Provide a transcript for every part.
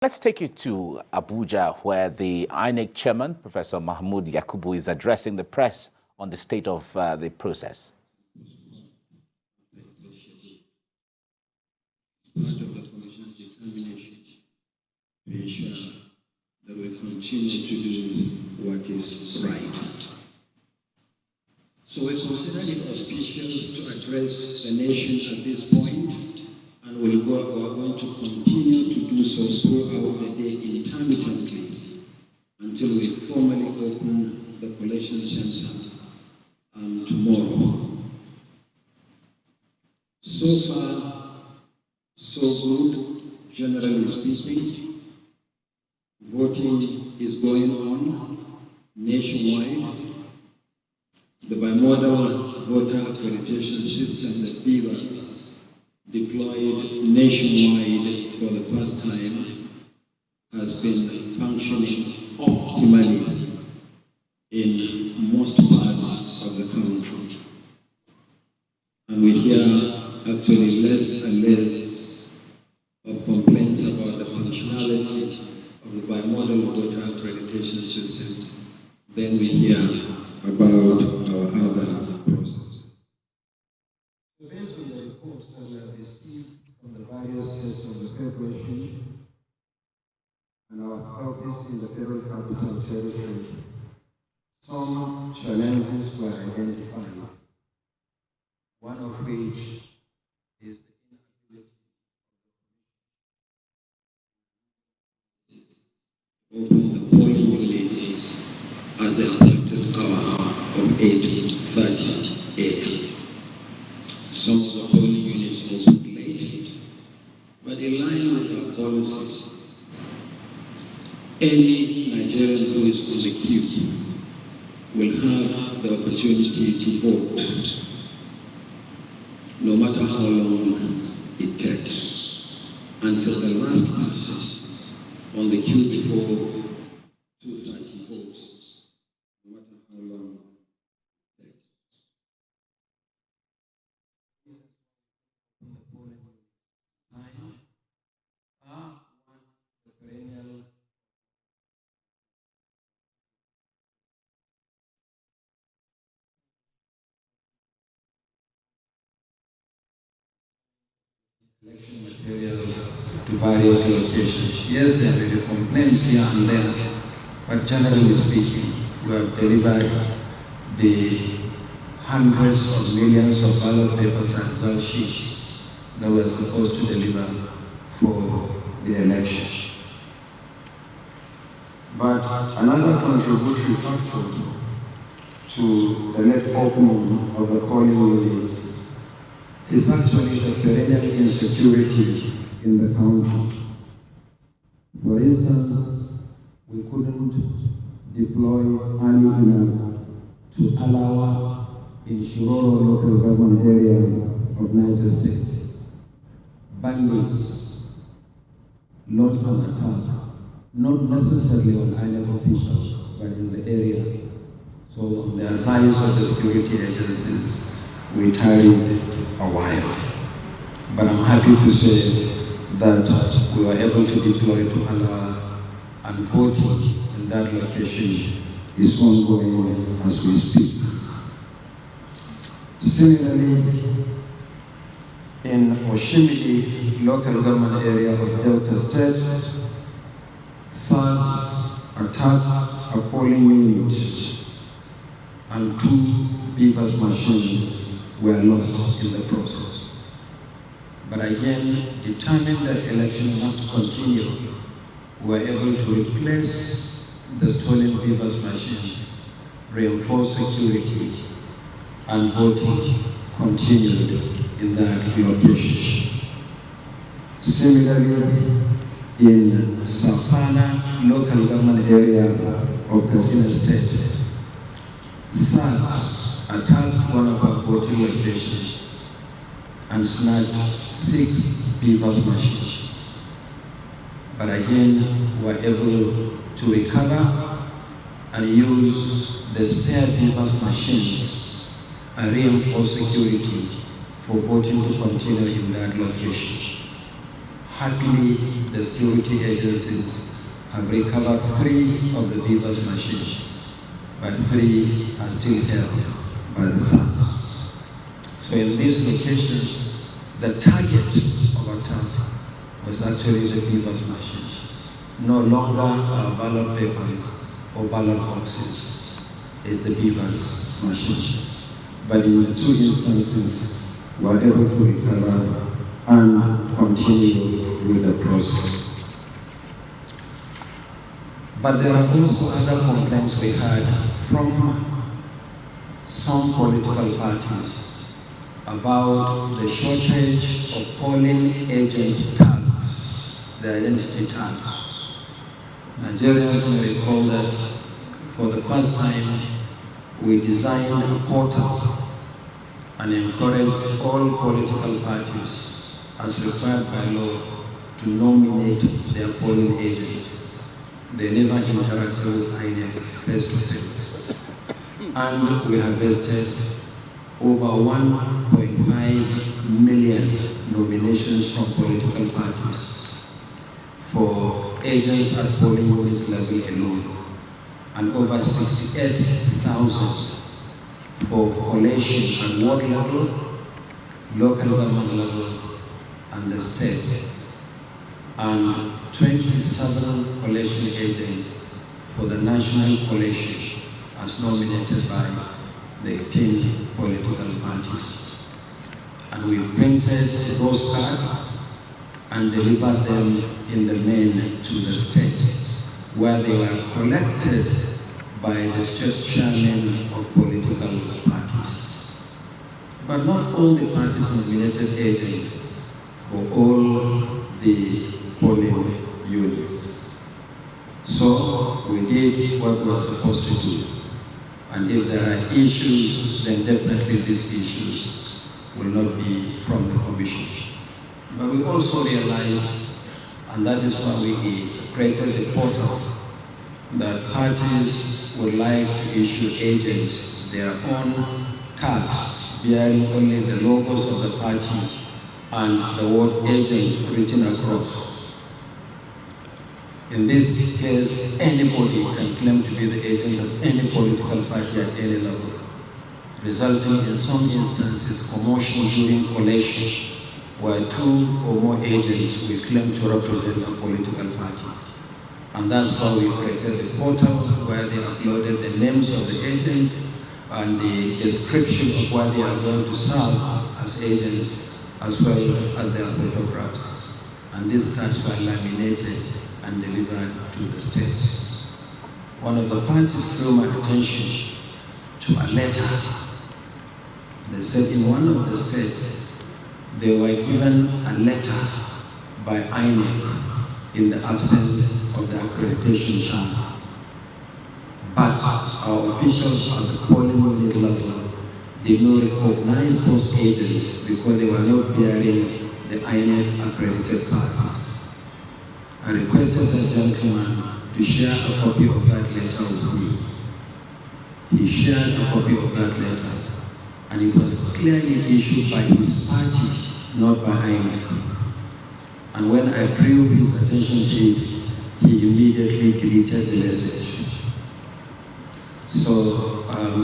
Let's take you to Abuja, where the INEC chairman, Professor Mahmoud Yakubu, is addressing the press on the state of the process. Part of the Commission's determination to ensure that we continue to do what is right. So we consider it auspicious to address the nation at this point, and we are going to continue to do so throughout the day intermittently until we formally open the Collation Center tomorrow. So far, so good, generally speaking. Voting is going on nationwide. The bimodal voter accreditation system, the BVAS, deployed nationwide for the first time, has been functioning optimally in most parts of the country. And we hear actually less and less of complaints about the functionality of the bimodal voter accreditation system than we hear about our other processes. So based on the reports that we have received from the various states of the Federation and our office in the Federal Capital Territory, some challenges were identified, one of which is the inability open the polling units at the appointed hour of 8:30 a.m. Some of the polling units opened late, but in line with our policies, any Nigerian who is on the queue will have the opportunity to vote, no matter how long it takes, until the last person on the queue before 2:30 votes, no matter how long it takes. The polling time are one of the perennial election materials to various locations. Yes, there may be complaints here and there, but generally speaking, we have delivered the hundreds of millions of ballot papers and result sheets that we are supposed to deliver for the election. But another contributory factor to the late opening of the polling units is actually the perennial insecurity in the country. For instance, we couldn't deploy early enough to allow in Shiroro local government area of Niger State bandits launched an attack, not necessarily on INEC officials, but in the area. So on the advice of the security agencies, we tarried a while. But I'm happy to say that we were able to deploy to allow, and voting in that location is ongoing as we speak. Similarly, in Oshimidi local government area of Delta State, thugs attacked a polling unit and 2 beavers machines were lost in the process. But again, determined that election must continue, we were able to replace the stolen beavers machines, reinforce security, and voting continued in that location. Similarly, in Safana local government area of Katsina State, thugs attacked one of our voting locations and snatched 6 beavers machines. But again, we were able to recover and use the spare beavers machines and reinforce security for voting to continue in that location. Happily, the security agencies have recovered 3 of the beavers' machines, but 3 are still held by the thugs. So in these locations, the target of attack was actually the beavers' machines. No longer ballot papers or ballot boxes is the beavers' machines. But in the 2 instances, we were able to recover and continue with the process. But there are also other complaints we had from some political parties about the shortage of polling agents' tags, the identity tags. Nigerians may recall that for the first time we designed a portal and encouraged all political parties, as required by law, to nominate their polling agents. They never interacted with INEC face to face. And we have vested over 1.5 million nominations from political parties for agents at polling units level alone, and over 68,000 for collation at ward level, local government level, and the state, and 27 collation agents for the national collation as nominated by the 18 political parties. And we printed those cards and delivered them in the main to the states, where they were collected by the state chairmen of political parties. But not all the parties nominated agents for all the polling units. So we did what we were supposed to do. And if there are issues, then definitely these issues will not be from the Commission. But we also realized, and that is why we created the portal, that parties would like to issue agents their own tags bearing only the logos of the party and the word agent written across. In this case, anybody can claim to be the agent of any political party at any level, resulting in some instances commotion during collation, where 2 or more agents will claim to represent a political party. And that's why we created the portal, where they uploaded the names of the agents and the description of what they are going to serve as agents, as well as their photographs. And these cards were laminated and delivered to the states. One of the parties drew my attention to a letter. They said in one of the states, they were given a letter by INEC in the absence of the accreditation card. But our officials at the polling unit level did not recognize those agents because they were not bearing the INEC accredited cards. I requested that gentleman to share a copy of that letter with me. He shared a copy of that letter, and it was clearly issued by his party, not by INEC. And when I drew his attention to it, he immediately deleted the message. So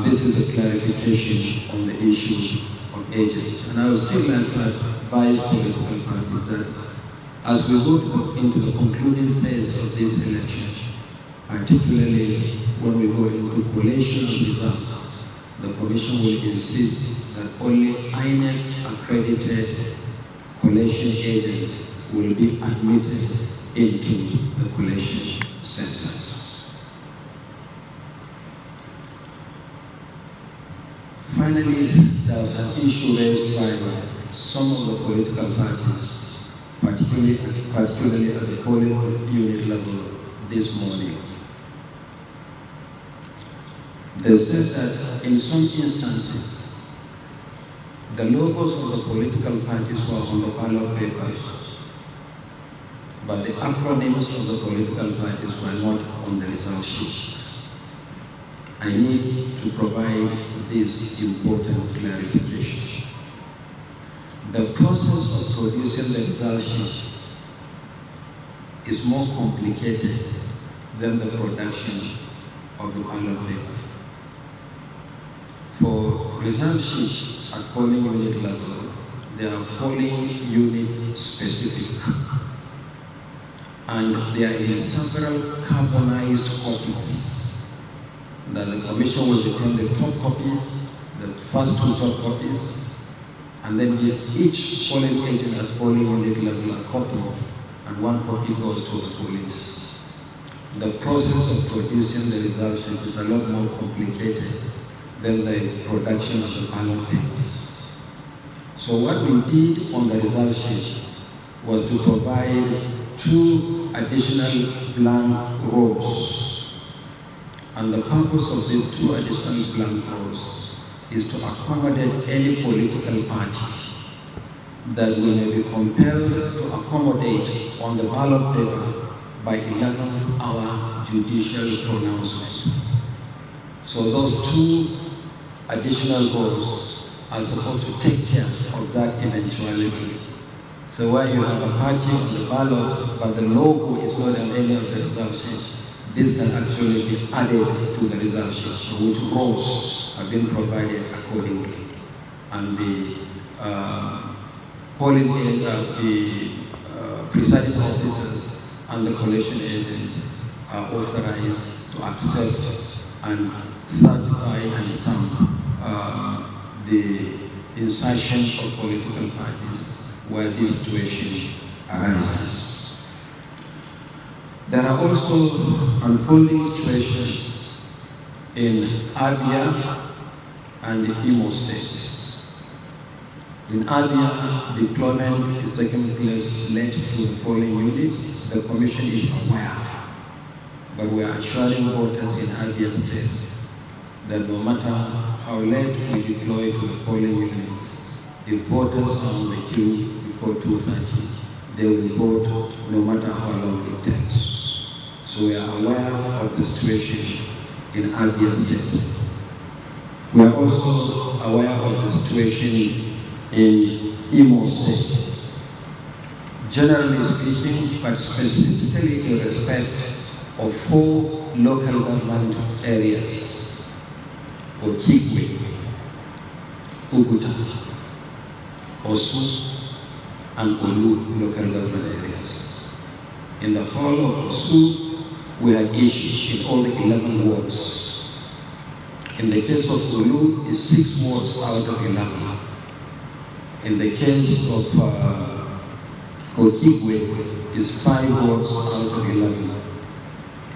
this is a clarification on the issue of agents. And I would still like to advise political parties that as we go into the concluding phase of this election, particularly when we go into collation of results, the Commission will insist that only INEC accredited collation agents will be admitted into the collation centers. Finally, there was an issue raised by some of the political parties, particularly at the polling unit level this morning. They said that in some instances, the logos of the political parties were on the ballot papers, but the acronyms of the political parties were not on the result sheets. I need to provide this important clarification. The process of producing the result sheet is more complicated than the production of the ballot paper. For result sheets at polling unit level, they are polling unit specific, and there are several carbonized copies that the Commission will return the top copies, the first two top copies, and then give each polling agent at polling unit level a copy, and one copy goes to the police. The process of producing the result sheet is a lot more complicated than the production of the ballot papers. So what we did on the result sheet was to provide 2 additional blank rows. And the purpose of these 2 additional blank rows is to accommodate any political party that we may be compelled to accommodate on the ballot paper by 11th hour judicial pronouncement. So those 2 additional rows are supposed to take care of that eventuality. So where you have a party on the ballot, but the logo is not on any of the result sheets, this can actually be added to the result sheet, which rows have been provided accordingly. And the polling agents, the presiding officers and the collation agents are authorized to accept and certify and stamp the insertion of political parties where this situation arises. There are also unfolding situations in Abia and Imo states. In Abia, deployment is taking place late to the polling units. The Commission is aware, but we are assuring voters in Abia state that no matter how late we deploy to the polling units, if voters are on the queue before 2:30, they will vote no matter how long it takes. So we are aware of the situation in Abia state. We are also aware of the situation in Imo state. Generally speaking, but specifically in respect of 4 local government areas: Okigwe, Uguta, Osu, and Olu local government areas. In the whole of Osu, we had issues in all the 11 wards. In the case of Olu, it's 6 wards out of 11. In the case of Okigwe, it's 5 wards out of 11.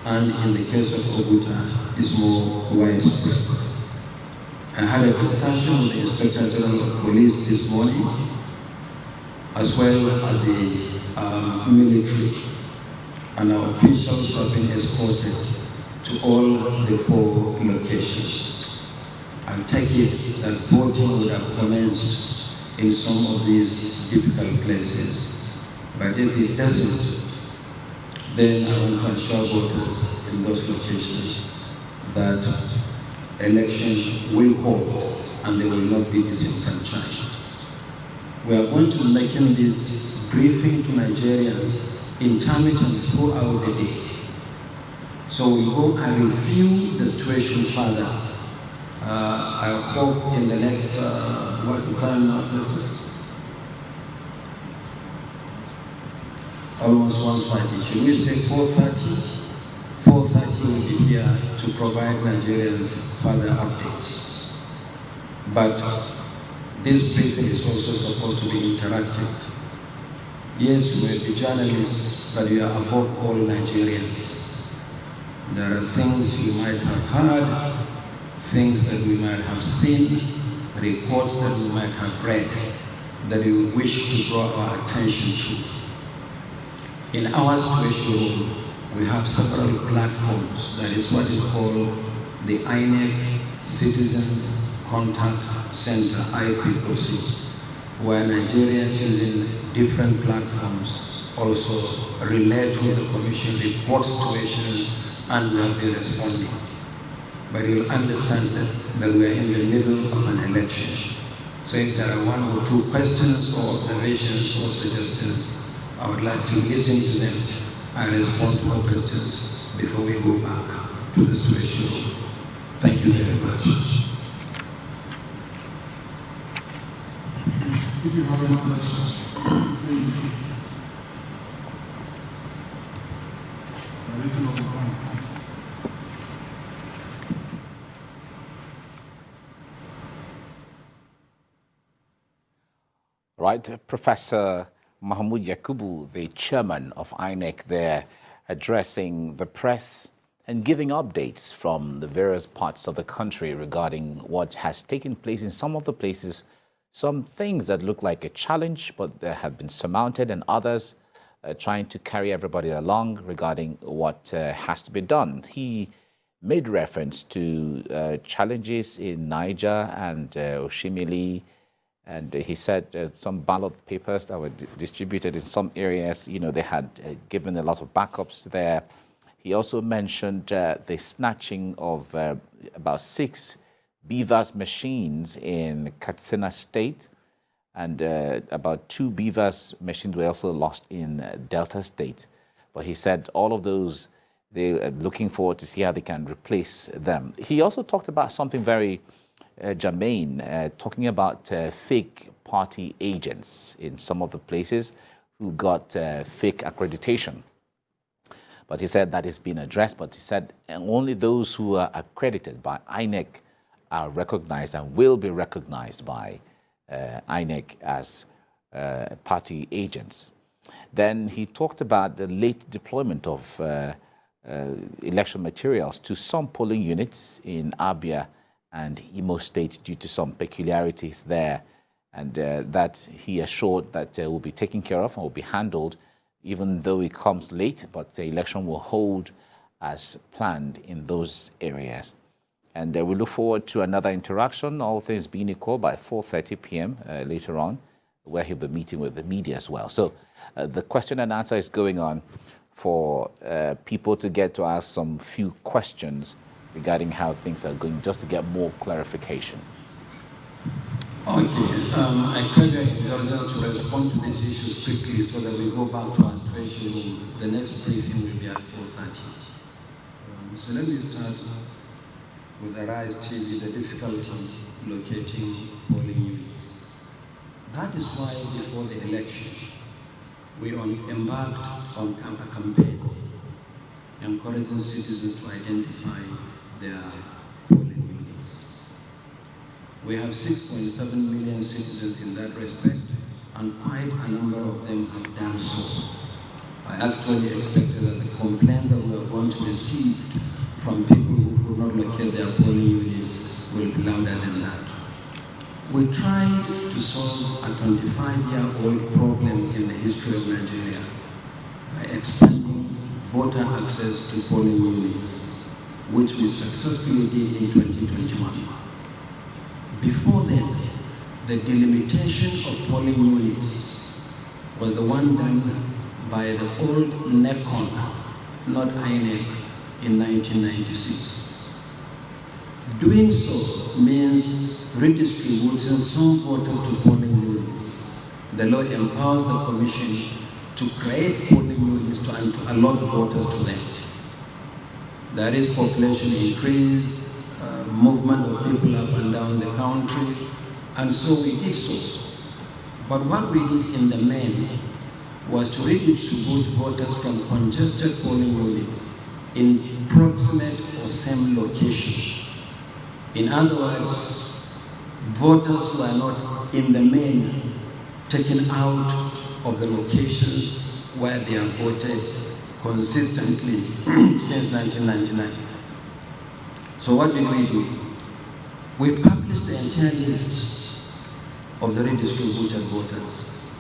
And in the case of Oguta, it's more widespread. I had a discussion with the Inspector General of Police this morning, as well as the military, and our officials have been escorted to all the 4 locations. I take it that voting would have commenced in some of these difficult places, but if it doesn't, then I want to assure voters in those locations that election will hold and they will not be disenfranchised. We are going to be making this briefing to Nigerians intermittent throughout the day. So we'll go and review the situation further. I hope in the next, what's the time now? Almost 1:30. Should we say 4:30? 4:30 will be here to provide Nigerians further updates. But this briefing is also supposed to be interactive. Yes, we may be journalists, but we are above all Nigerians. There are things you might have heard, things that we might have seen, reports that we might have read, that we wish to draw our attention to. In our situation, we have several platforms. That is what is called the INEC Citizens Contact Center, IPOC, where Nigerians using different platforms also relate to the Commission, report situations, and will be responding. But you'll understand that we are in the middle of an election. So if there are 1 or 2 questions or observations or suggestions, I would like to listen to them I respond to the questions before we go back to the situation room. Thank you very much. If you have any questions, Right, Professor Mahmoud Yakubu, the chairman of INEC there, addressing the press and giving updates from the various parts of the country regarding what has taken place in some of the places, some things that look like a challenge, but they have been surmounted, and others trying to carry everybody along regarding what has to be done. He made reference to challenges in Niger and Oshimili, and he said some ballot papers that were distributed in some areas, they had given a lot of backups there. He also mentioned the snatching of about 6 BVAS machines in Katsina State, and about 2 BVAS machines were also lost in Delta State. But he said all of those, they are looking forward to see how they can replace them. He also talked about something very germane, talking about fake party agents in some of the places who got fake accreditation. But he said that has been addressed, but he said only those who are accredited by INEC are recognized and will be recognized by INEC as party agents. Then he talked about the late deployment of election materials to some polling units in Abia and Imo State due to some peculiarities there, and that he assured that will be taken care of and will be handled, even though it comes late, but the election will hold as planned in those areas. And we look forward to another interaction, all things being equal, by 4:30 p.m. Later on, where he'll be meeting with the media as well. So the question and answer is going on for people to get to ask some few questions regarding how things are going, just to get more clarification. Okay, I crave your indulgence to respond to these issues quickly so that we go back to our situation room. The next briefing will be at 4:30. So let me start with the RISE TV, the difficulty locating polling units. That is why before the election, we embarked on a campaign encouraging citizens to identify their polling units. We have 6.7 million citizens in that respect, and quite a number of them have done so. I actually expected that the complaint that we are going to receive from people who could not locate their polling units will be louder than that. We tried to solve a 25-year-old problem in the history of Nigeria by expanding voter access to polling units, which we successfully did in 2021. Before then, the delimitation of polling units was the one done by the old NECON, not INEC, in 1996. Doing so means redistributing some voters to polling units. The law empowers the Commission to create polling units and to allot voters to them. There is population increase, movement of people up and down the country, and so we did so. But what we did in the main was to redistribute voters from congested polling units in proximate or same location. In other words, voters who are not in the main taken out of the locations where they have voted consistently since 1999. So what did we do? We published the entire list of the redistributed voters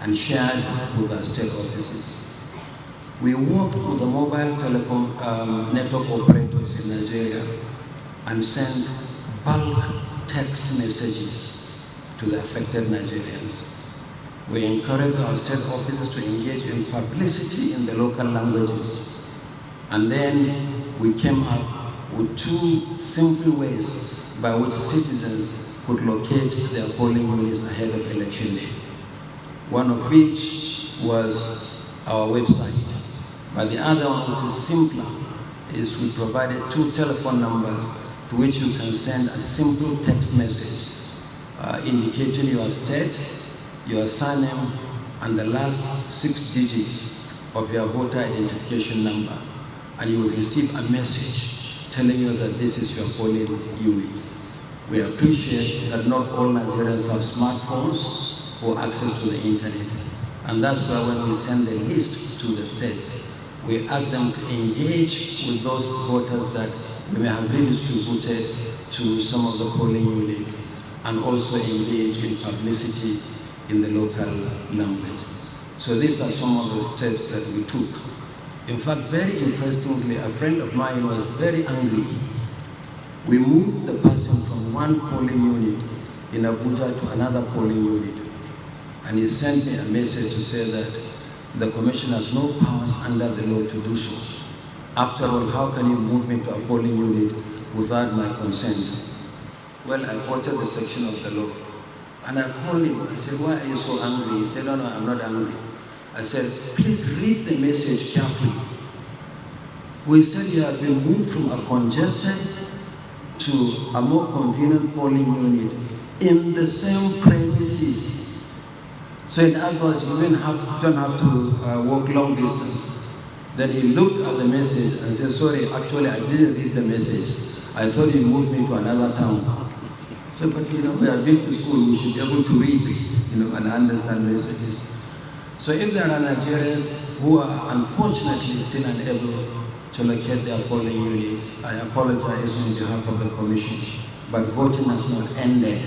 and shared with our state offices. We worked with the mobile telecom network operators in Nigeria and sent bulk text messages to the affected Nigerians. We encouraged our state offices to engage in publicity in the local languages. And then we came up with 2 simple ways by which citizens could locate their polling units ahead of election day. One of which was our website. But the other one, which is simpler, is we provided 2 telephone numbers to which you can send a simple text message indicating your state, your surname, and the last 6 digits of your voter identification number. And you will receive a message telling you that this is your polling unit. We appreciate that not all Nigerians have smartphones or access to the internet. And that's why when we send the list to the states, we ask them to engage with those voters that we may have redistributed to some of the polling units, and also engage in publicity in the local language. So these are some of the steps that we took. In fact, very interestingly, a friend of mine was very angry. We moved the person from one polling unit in Abuja to another polling unit. And he sent me a message to say that the commission has no powers under the law to do so. After all, how can you move me to a polling unit without my consent? Well, I quoted the section of the law. And I called him. I said, why are you so angry? He said, no, I'm not angry. I said, please read the message carefully. We said you have been moved from a congested to a more convenient polling unit in the same premises. So in other words, you don't have to walk long distance. Then he looked at the message and said, sorry, actually I didn't read the message. I thought you moved me to another town. So, but we have been to school, we should be able to read, and understand messages. So if there are Nigerians who are unfortunately still unable to locate their polling units, I apologize on behalf of the Commission, but voting has not ended.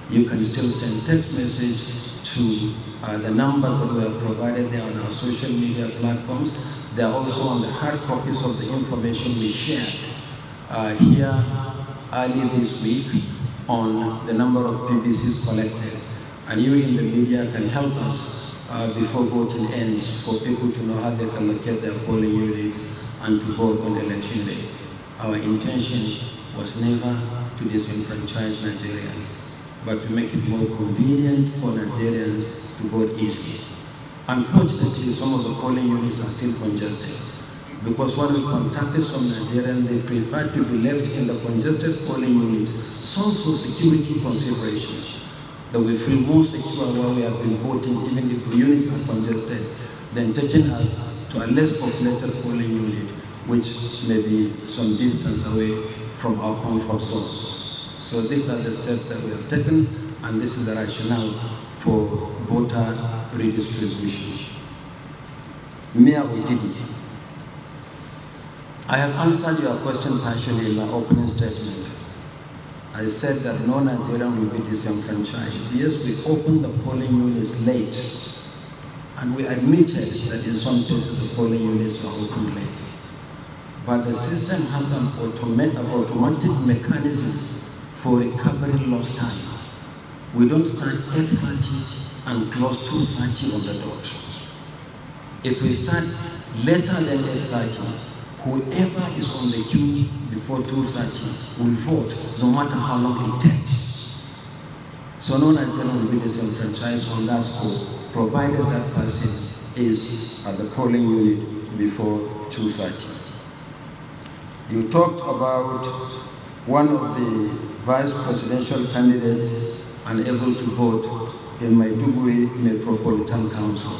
You can still send text message to the numbers that we have provided there on our social media platforms. They are also on the hard copies of the information we shared here early this week on the number of PVCs collected. And you in the media can help us before voting ends for people to know how they can locate their polling units and to vote on election day. Our intention was never to disenfranchise Nigerians, but to make it more convenient for Nigerians to vote easily. Unfortunately, some of the polling units are still congested, because when we contacted some Nigerians, they prefer to be left in the congested polling units, some for security considerations, that we feel more secure while we have been voting, even if the units are congested, than taking us to a less populated polling unit, which may be some distance away from our comfort zones. So these are the steps that we have taken, and this is the rationale for voter redistribution. Mia Ogidi, I have answered your question partially in my opening statement. I said that no Nigerian will be disenfranchised. Yes, we opened the polling units late, and we admitted that in some cases the polling units were opened late. But the system has an automatic mechanism for recovering lost time. We don't start 8:30 and close 2:30 on the dot. If we start later than 8:30, whoever is on the queue before 2:30 will vote, no matter how long it takes. So no Nigerian will be disenfranchised on that score, provided that person is at the polling unit before 2:30. You talked about one of the vice presidential candidates unable to vote in Maiduguri Metropolitan Council.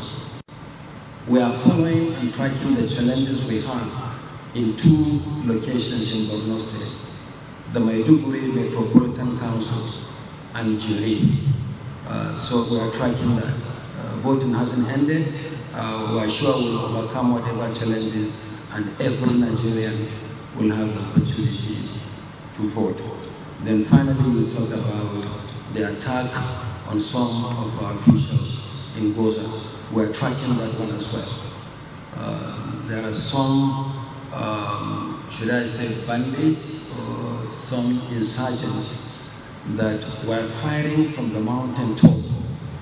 We are following and tracking the challenges we have in 2 locations in Borno State, the Maiduguri Metropolitan Council and Jiri. So we are tracking that. Voting hasn't ended. We are sure we'll overcome whatever challenges, and every Nigerian will have the opportunity to vote. Then finally, we'll talk about the attack on some of our officials in Goza. We're tracking that one as well. There are some, should I say, bandits or some insurgents that were firing from the mountain top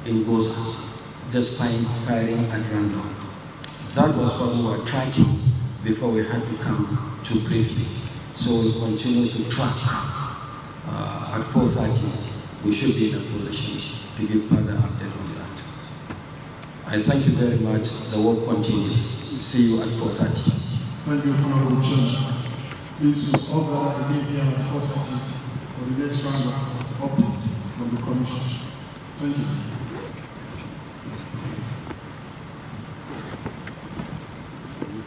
in Goza, just firing at random. That was what we were tracking before we had to come to briefly. So we'll continue to track. At 4:30, we should be in a position to give further update on that. I thank you very much. The work continues. see you at 4:30. Thank you, Honorable Chairman. Please, we'll all gather again here at 4:30 for the next round of updates from the Commission. Thank you.